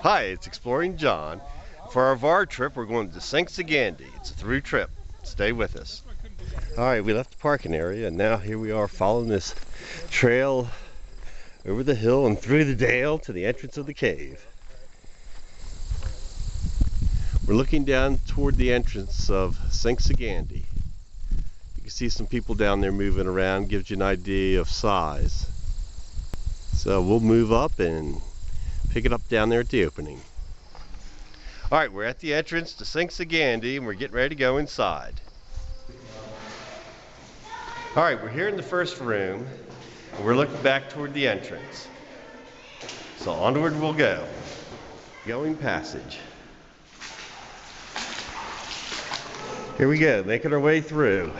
Hi, it's Exploring John. For our VAR trip, we're going to Sinks of Gandy. It's a through trip. Stay with us. Alright, we left the parking area and now here we are following this trail over the hill and through the dale to the entrance of the cave. We're looking down toward the entrance of Sinks of Gandy. You can see some people down there moving around, gives you an idea of size. So we'll move up and pick it up down there at the opening. Alright, we're at the entrance to Sinks of Gandy and we're getting ready to go inside. Alright, we're here in the first room and we're looking back toward the entrance. So onward we'll go. Going passage. Here we go, making our way through.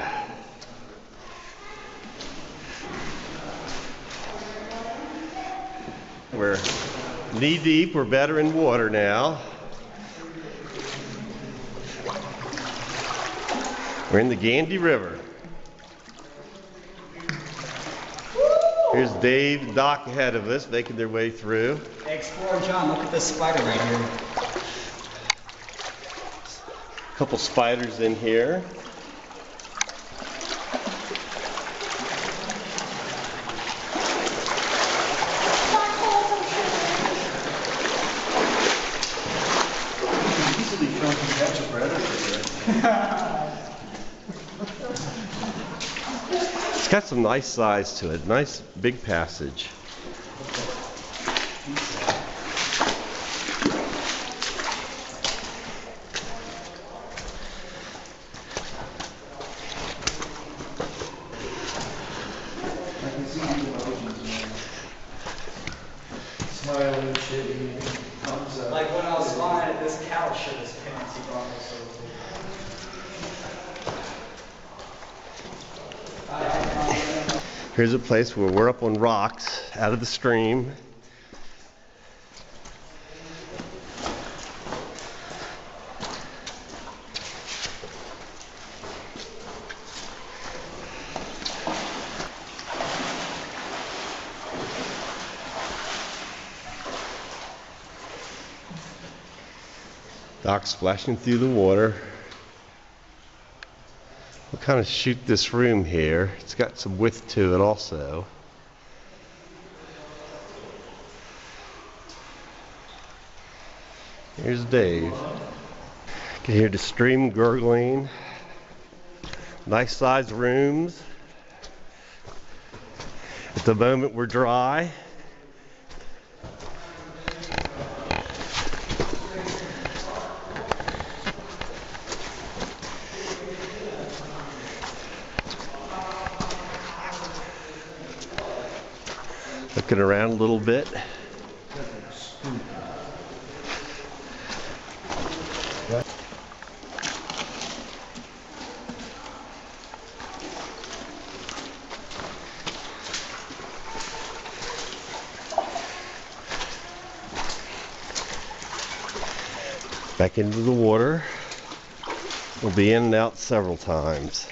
We're knee deep, we're better in water now. We're in the Gandy River. Here's Dave and Doc ahead of us, making their way through. Hey, Explorer John, look at this spider right here. A couple spiders in here. It's got some nice size to it, nice big passage. Smiling shit, thumbs up. Like when I was flying, this cow shit his pants, he brought me so Here's a place where we're up on rocks out of the stream. Doc splashing through the water. We'll kind of shoot this room here. It's got some width to it also. Here's Dave. You can hear the stream gurgling. Nice sized rooms. At the moment we're dry. Looking around a little bit. Back into the water. We'll be in and out several times.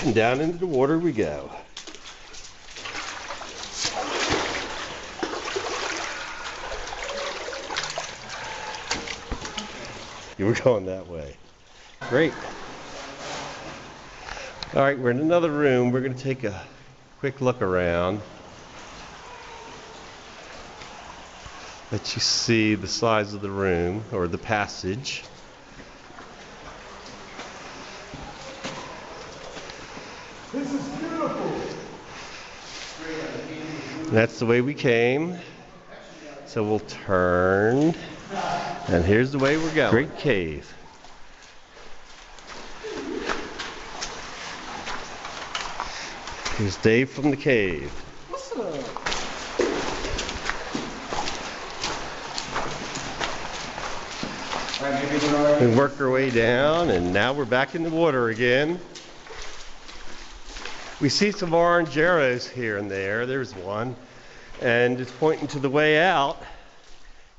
And down into the water we go. You were going that way. Great. All right, we're in another room. We're going to take a quick look around. Let you see the size of the room or the passage. This is beautiful. And that's the way we came. So we'll turn. And here's the way we're going. Great cave. Here's Dave from the cave. What's up? We work our way down and now we're back in the water again. We see some orange arrows here and there. There's one. And it's pointing to the way out,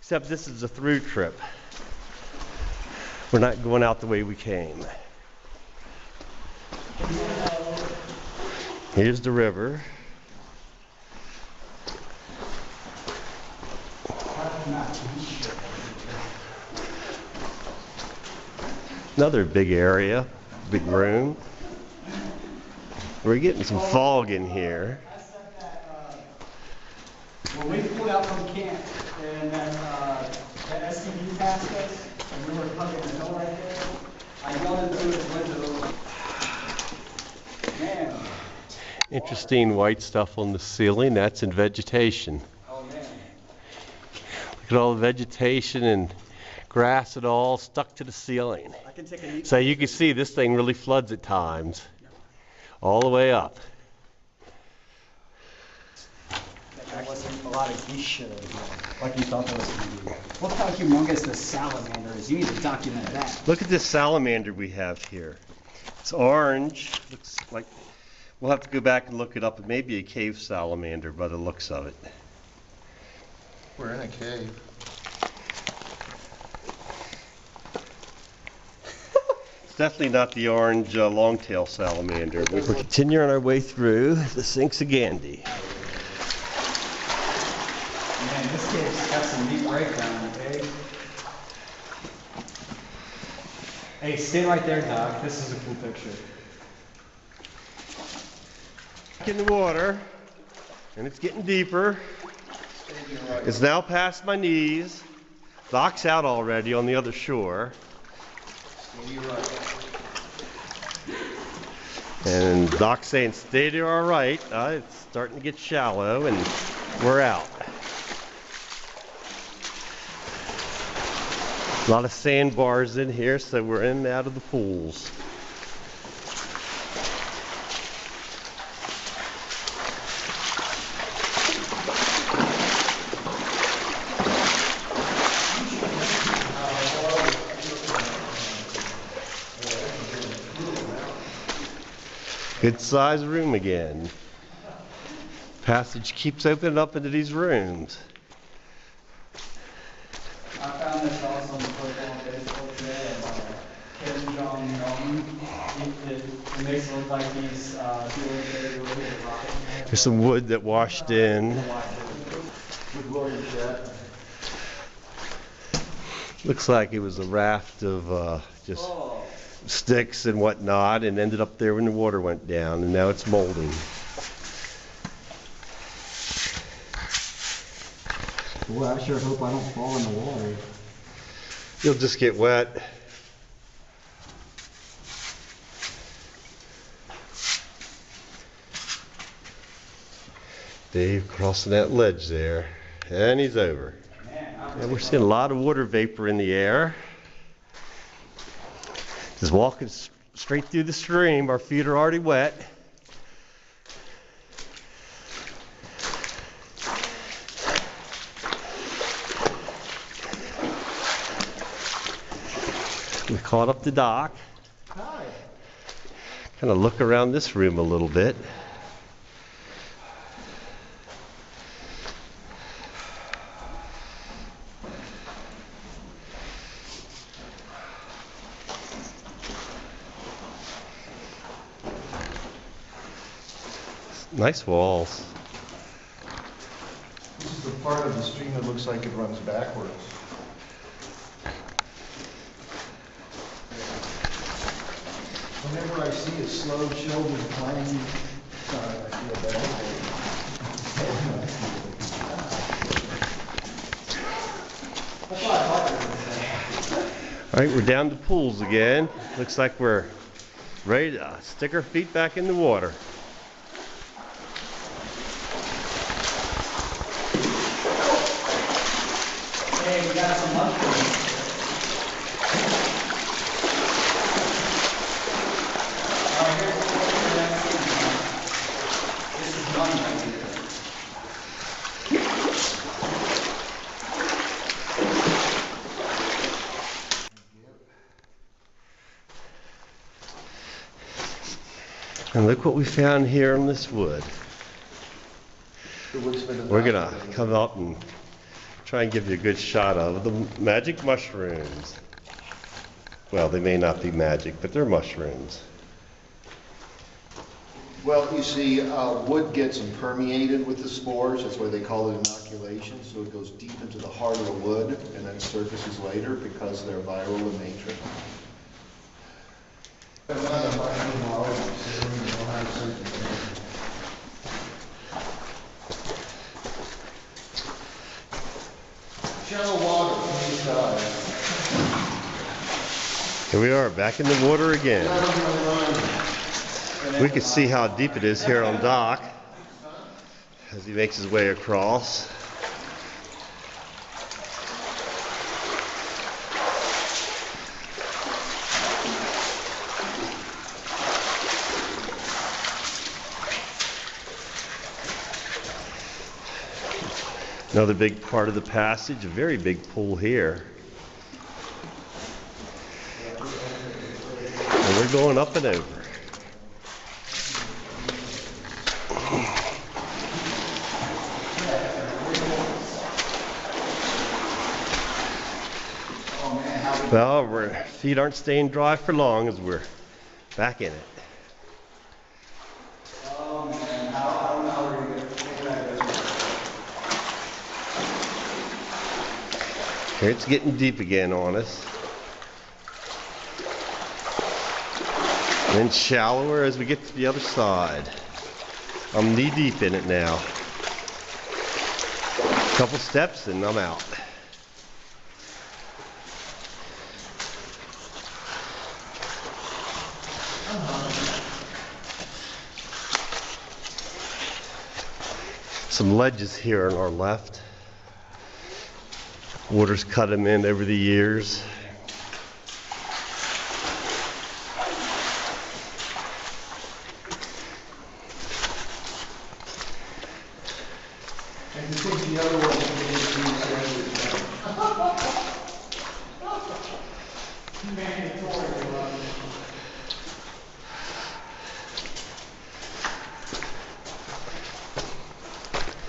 except this is a through trip. We're not going out the way we came. Here's the river. Another big area, big room. We're getting some fog in here. When we pulled out from camp and that SUV passed us, and we were hugging the hill right there, I yelled into his window, man. Interesting white stuff on the ceiling. That's in vegetation. Oh man. Look at all the vegetation and grass and all stuck to the ceiling. I can take a neat So you can see this thing really floods at times. All the way up. There wasn't a lot of geese shit over here, like you thought there was going to be. Look how humongous this salamander is. You need to document that. Look at this salamander we have here. It's orange. Looks like, we'll have to go back and look it up. It may be a cave salamander by the looks of it. We're in a cave. It's definitely not the orange long-tail salamander. We're continuing our way through the Sinks of Gandy. Man, this cave's got some neat breakdown, okay? Hey, stay right there, Doc. This is a cool picture. In the water, and it's getting deeper. It's now past my knees. Doc's out already on the other shore. And Doc's saying, stay there all right. It's starting to get shallow, and we're out. A lot of sandbars in here, so we're in and out of the pools. Good sized room again. Passage keeps opening up into these rooms. I found this awesome football baseball today of Kim Jong-un. It makes it look like he's doing very good rocket. There's some wood that washed in. With William Jet. Looks like it was a raft of just sticks and whatnot, and ended up there when the water went down, and now it's molding. Boy, I sure hope I don't fall in the water. You'll just get wet. Dave crossing that ledge there, and he's over. And we're seeing a lot of water vapor in the air. Just walking straight through the stream. Our feet are already wet. We caught up to Doc. Hi. Kind of look around this room a little bit. Nice walls. This is the part of the stream that looks like it runs backwards. Whenever I see a slow children playing, I feel bad. All right, we're down to pools again. Looks like we're ready to stick our feet back in the water. Hey, we got some lunch for you. Here's the next thing. This is money right here. And look what we found here on this wood. We're gonna come out and try and give you a good shot of the magic mushrooms. Well, they may not be magic, but they're mushrooms. Well, you see, wood gets impermeated with the spores. That's why they call it inoculation. So it goes deep into the heart of the wood and then surfaces later because they're viral in nature. Shallow water, please dive. Here we are, back in the water again. We can see how deep it is here on dock as he makes his way across. Another big part of the passage, a very big pool here. And we're going up and over. Well, our feet aren't staying dry for long as we're back in it. Oh man, I don't know how we're gonna get that. Here it's getting deep again on us. And then shallower as we get to the other side. I'm knee deep in it now. A couple steps and I'm out. Some ledges here on our left. Water's cut them in over the years. And you think the other one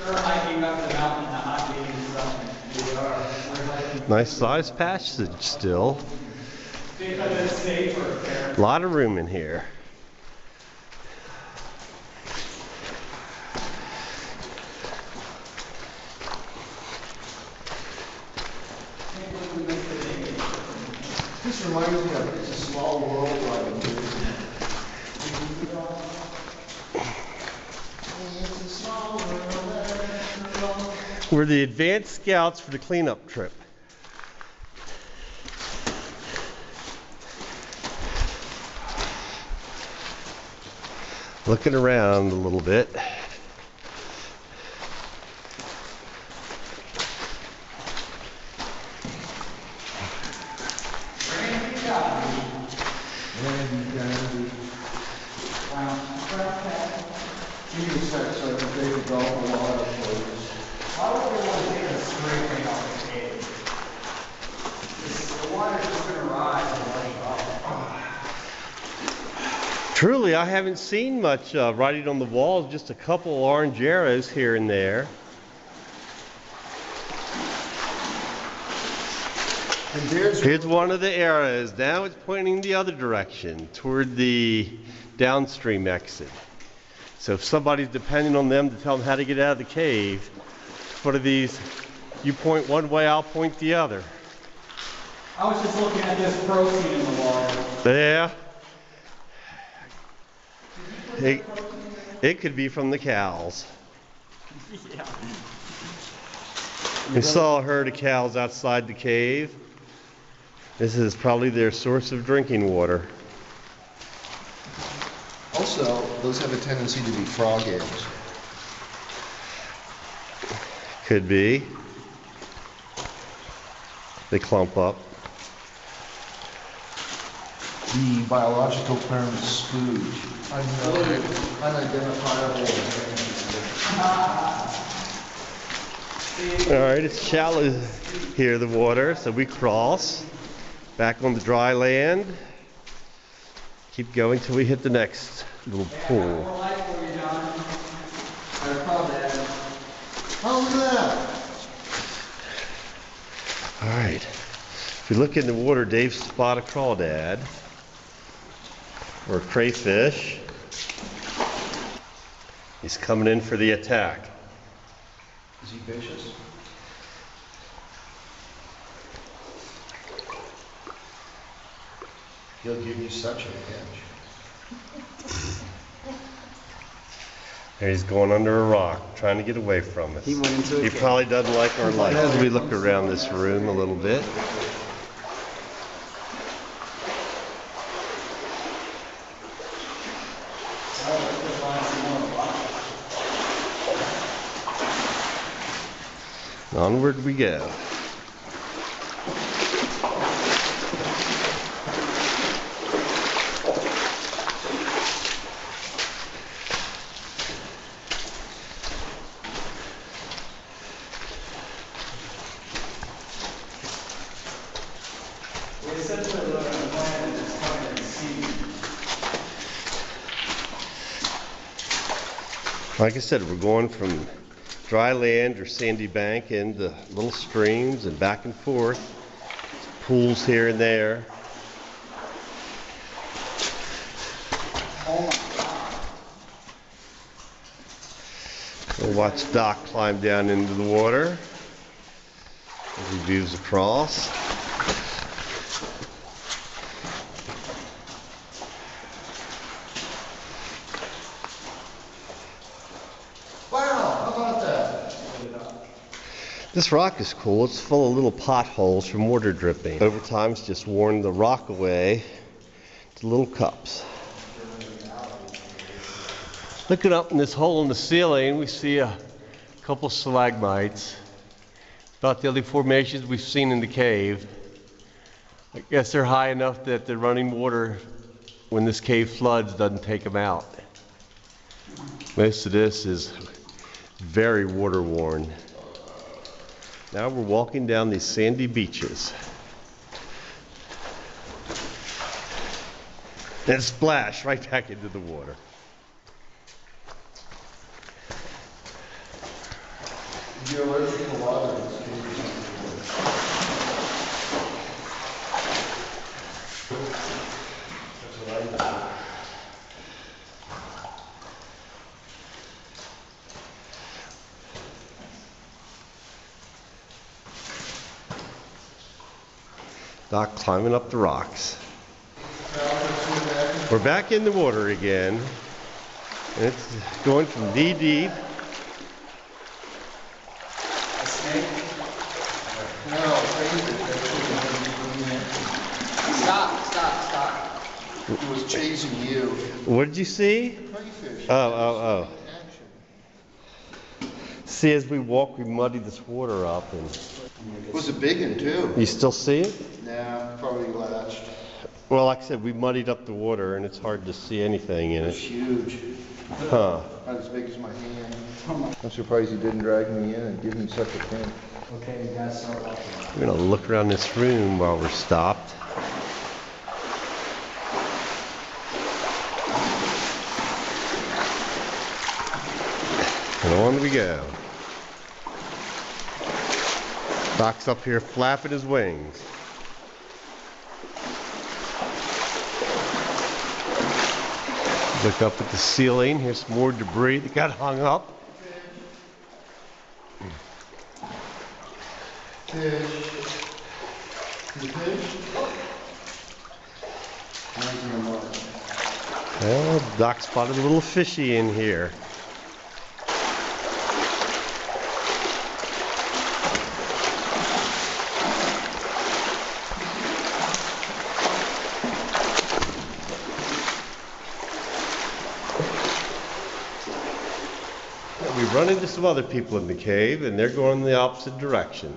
We're hiking up the mountain, not being something. We are. We're hiking. Nice sized passage still. Because it's safer there. A lot of room in here. This reminds me of It's a Small World riding. We're the advanced scouts for the cleanup trip. Looking around a little bit. Gandy. You can set like a big golf a lot of places. Why would we want to take a scraping off the cave? The water's just gonna rise and wash off. Truly, I haven't seen much writing on the walls, just a couple orange arrows here and there. And there's Here's one of the arrows. Now it's pointing the other direction, toward the downstream exit. So if somebody's depending on them to tell them how to get out of the cave, what are these? You point one way, I'll point the other. I was just looking at this protein in the water. There. It could be from the cows. Yeah. We saw a herd of cows outside the cave. This is probably their source of drinking water. also, those have a tendency to be frog eggs. Could be. They clump up. The biological term is spooge. Unidentifiable. All right, it's shallow here, the water, so we cross back on the dry land. Keep going till we hit the next little More pool. light for you, John. I called that. Oh, look at that. All right. If you look in the water, Dave spotted a crawdad or a crayfish. He's coming in for the attack. Is he vicious? He'll give you such a pinch. There he's going under a rock, trying to get away from us. He went into a He cave. probably doesn't like our light. As we look around this room a little bit, onward we go. We essentially look at a planet that's covered in sea. Like I said, we're going from dry land or sandy bank into little streams and back and forth. Pools here and there. We'll watch Doc climb down into the water as he views across. Wow, how about that? This rock is cool. It's full of little potholes from water dripping. Over time, it's just worn the rock away to little cups. Looking up in this hole in the ceiling, we see a couple stalagmites. About the only formations we've seen in the cave. I guess they're high enough that the running water, when this cave floods, doesn't take them out. Most of this is very water worn. Now we're walking down these sandy beaches. And splash right back into the water. You're allergic to water. That's what I do. Doc climbing up the rocks. We're back in the water again. And it's going from knee deep. A snake. Stop. He was chasing you. What did you see? Crayfish. Oh. Action. See, as we walk, we muddy this water up. And It was a big one too. you still see it? Nah, probably latched. Well, like I said, we muddied up the water, and it's hard to see anything in It's it. huge. Huh. Not as big as my hand. I'm surprised he didn't drag me in and give me such a pinch. Okay, you guys start walking. We're gonna look around this room while we're stopped. And on we go. Doc's up here flapping his wings. Look up at the ceiling. Here's some more debris that got hung up. Fish. The fish? Nice in the mud. Well, Doc spotted a little fishy in here. We run into some other people in the cave, and they're going the opposite direction.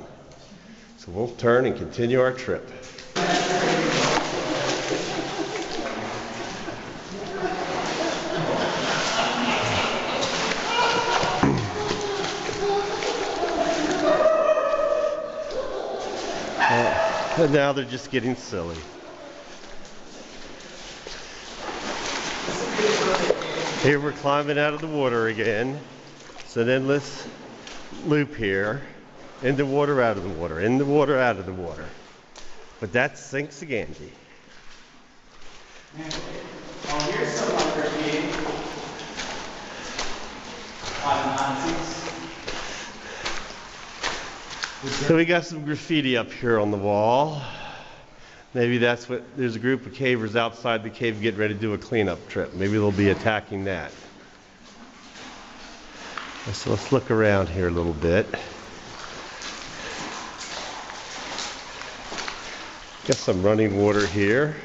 So we'll turn and continue our trip. And now they're just getting silly. Here we're climbing out of the water again. It's an endless loop here. In the water, out of the water, in the water, out of the water. But that's Sinks of Gandy. Oh, here's some graffiti on Nazis. So we got some graffiti up here on the wall. Maybe that's what, there's a group of cavers outside the cave getting ready to do a cleanup trip. Maybe they'll be attacking that. So let's look around here a little bit. Got some running water here.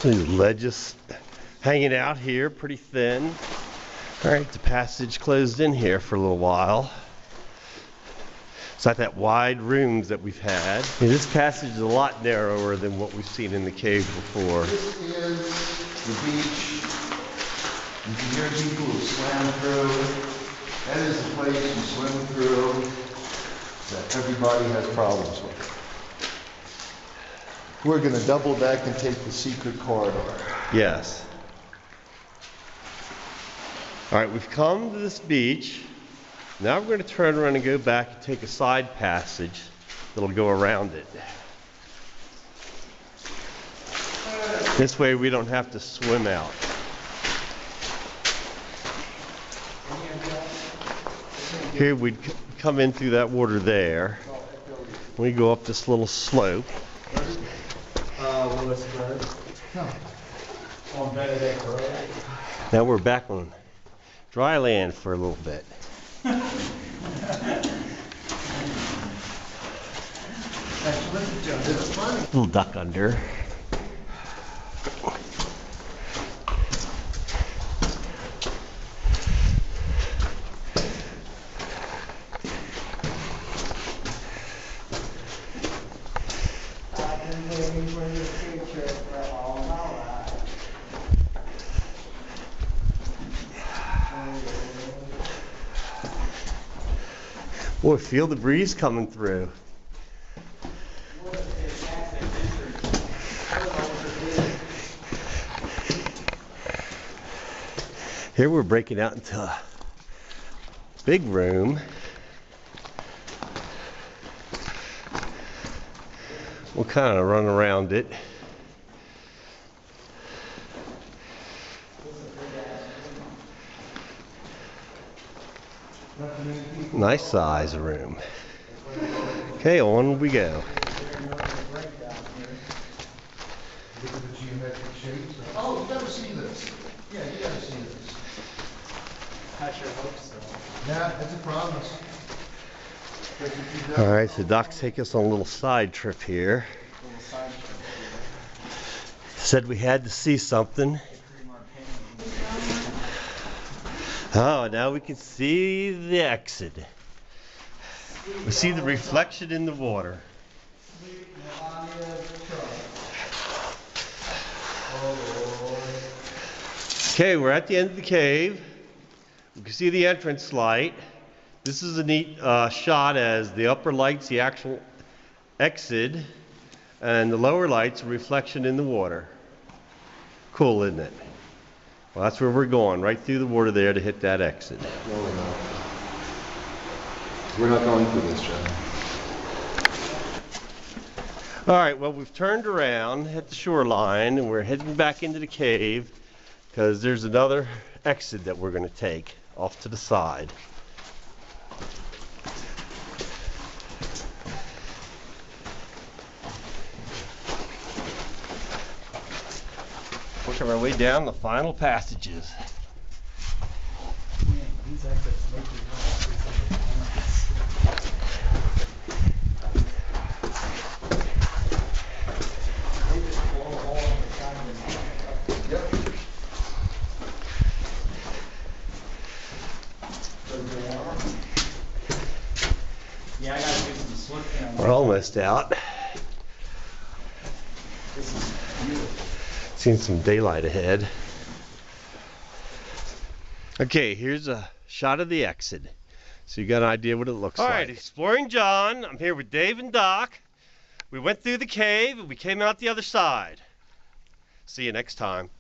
These ledges hanging out here, pretty thin. All right, the passage closed in here for a little while. It's not that wide rooms that we've had. This passage is a lot narrower than what we've seen in the cave before. This is the beach. You can hear people who swam through. That is the place you swim through that everybody has problems with. We're going to double back and take the secret corridor. Yes. All right, we've come to this beach. Now we're going to turn around and go back and take a side passage that'll go around it. This way we don't have to swim out. Here we'd come in through that water there. We go up this little slope. Now we're back on dry land for a little bit. Little duck under. Boy, feel the breeze coming through. Here we're breaking out into a big room. We'll kind of run around it. Nice size room. Okay, on we go. Oh, you gotta see this. Yeah, you gotta see this. I sure hope so. Yeah, that's a promise. All right, so Doc's take us on a little side trip here. Said we had to see something. Oh, now we can see the exit. We see the reflection in the water. Okay, we're at the end of the cave. You can see the entrance light. This is a neat shot as the upper light's the actual exit and the lower light's a reflection in the water. Cool, isn't it? Well, that's where we're going, right through the water there to hit that exit. No, we're not. We're not going through this, John. All right, well, we've turned around at the shoreline and we're heading back into the cave because there's another exit that we're going to take off to the side. Working our way down the final passages. These exits make you Yeah, I gotta do some slip, We're almost out. This is beautiful. Seeing some daylight ahead. Okay, here's a shot of the exit. So you got an idea what it looks like. All right, Exploring John. I'm here with Dave and Doc. We went through the cave and we came out the other side. See you next time.